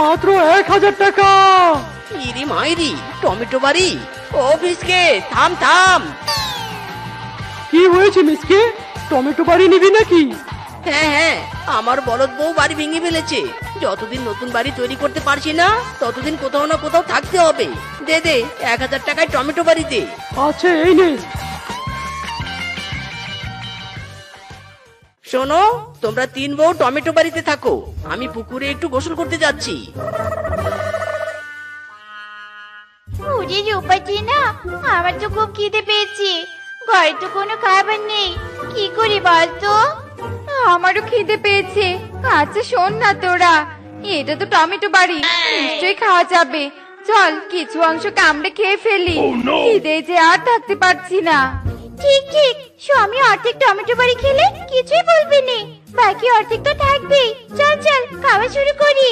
মাত্র 1000 টাকা। ইরি মাইরি, টমেটো বাড়ি! ও মিসকে, থাম থাম। কি হয়েছে মিসকে, টমেটো বাড়ি নিবি নাকি? হ্যাঁ হ্যাঁ, আমার বলদ বউ বাড়ি ভেঙে ফেলেছে। যতদিন নতুন বাড়ি তৈরি করতে পারছি না, ততদিন কোথাও না কোথাও থাকতে হবে। দে দে, 1000 টাকায় টমেটো বাড়ি দে। আচ্ছা এই নে। শোনো, তোমরা 3 বউ টমেটো বাড়িতে থাকো, আমি পুকুরে একটু গোসল করতে যাচ্ছি। ওরে রূপাটি না, আমার তো খুব খিদে পেয়েছে। ঘরে তো কোনো খাবার নেই, কি করি বলতো? আমারও খিদে পেয়েছে। আচ্ছা শোন না তোরা, এটা তো টমেটো বাড়ি, নিশ্চয়ই খাওয়া যাবে। চল কিছু অংশ কামড়ে খেয়ে ফেলি, খিদে যে আর থাকতে পারছি না। ঠিক ঠিক, স্বামী অর্ধেক টমেটো বাড়ি খেলে কিছুই বলবে না, বাকি অর্ধেক তো থাকবেই। চল চল, খাওয়া শুরু করি।